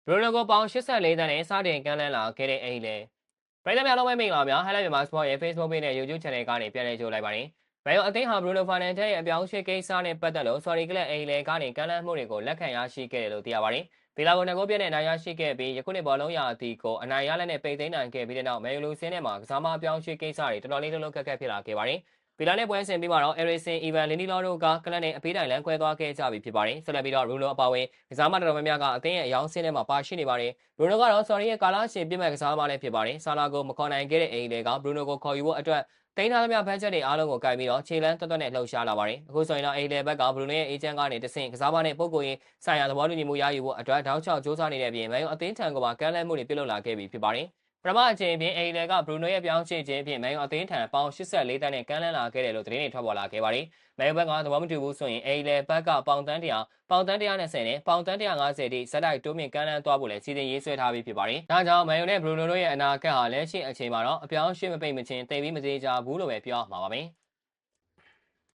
ဘရူနိုကိုပေါင်84တန်းနဲ့စတင်ကမ်းလှမ်းလာခဲ့တဲ့အိမ်လေပရိသတ်များလုံးဝမင်္ဂလာများဟဲ့လိုက်မြန်မာစပေါ့ရဲ့ Facebook page နဲ့ YouTube channel ကနေပြန်လည်ကြိုလိုက်ပါတယ်။ဘယ်လိုအသင်းဟာဘရူနိုဖာနန်တဲ့ရဲ့အပြောင်းအရွှေ့ကိစ္စနဲ့ပတ်သက်လို့ Sorry ကလပ်အိမ်လေကနေကမ်းလှမ်းမှုတွေကိုလက်ခံရရှိခဲ့တယ်လို့သိရပါတယ်။ဗီလာကို2ဂိုးပြည့်နဲ့နိုင်ရရှိခဲ့ပြီးယခုနှစ်ဘောလုံးရာသီကိုအနိုင်ရလက်နဲ့ပိတ်သိမ်းနိုင်ခဲ့ပြီးတဲ့နောက်မယ်ယူလူစင်းထဲမှာကစားမအပြောင်းအရွှေ့ကိစ္စတွေတော်တော်လေးလုံးလုံးခက်ခက်ဖြစ်လာခဲ့ပါတယ်။ဗီလာနဲ့ပွဲစဉ်ပြီးမှာတော့ Eriksen, Ivan, Lindelof တို့ကကလပ်နဲ့အပေးတိုင်လမ်းခွဲသွားခဲ့ကြပြီဖြစ်ပါတယ်။ဆက်လက်ပြီးတော့ Bruno အပါအဝင်ကစားမတော်တော်များများကအသင်းရဲ့အယောင်းစင်းထဲမှာပါရှိနေပါတယ်။ Bruno ကတော့ Sorry ရဲ့ကာလရှည်ပြစ်မဲ့ကစားမလည်းဖြစ်ပါတယ်။ဆာလာကိုမခေါ်နိုင်ခဲ့တဲ့အိမ်လေက Bruno ကိုခေါ်ယူဖို့အတွက်တင်ထားသမျှဘတ်ဂျက်တွေအားလုံးကိုကင်ပြီးတော့ခြေလန်းတွတ်တွတ်နဲ့လှုပ်ရှားလာပါတယ်။အခုဆိုရင်တော့အိမ်လေဘက်က Bruno ရဲ့အေဂျင့်ကနေတဆင့်ကစားမနဲ့ပုံကိုရေးဆိုင်ရာသဘောတူညီမှုရယူဖို့အတွက်တောက်ချောက်စ조사နေတဲ့အပြင်မန်ယူအသင်းထံကပါကမ်းလှမ်းမှုတွေပြုလုပ်လာခဲ့ပြီဖြစ်ပါတယ်။ပထမအချိန်အပြင်အိမ်လေက Bruno ရဲ့ပြောင်းရွှေ့ခြင်းအပြင်မန်ယူအသင်းထံပေါင်84တန်းနဲ့ကမ်းလှမ်းလာခဲ့တယ်လို့သတင်းတွေထွက်ပေါ်လာခဲ့ပါတယ်။မန်ယူဘက်ကသဘောမတူဘူးဆိုရင်အိမ်လေဘက်ကပေါင်တန်း100ပေါင်တန်း120နဲ့ပေါင်တန်း150တိဇက်တိုက်တိုးမြင့်ကမ်းလှမ်းသွားဖို့လည်းစီစဉ်ရေးဆွဲထားပြီးဖြစ်ပါတယ်။ဒါကြောင့်မန်ယူနဲ့ဘရူနိုတို့ရဲ့အနာဂတ်ဟာလက်ရှိအချိန်မှာတော့အပြောင်းအရွှေ့မပိတ်မချင်းတိတ်ပြီးမသေးကြဘူးလို့ပဲပြောမှာပါပဲ။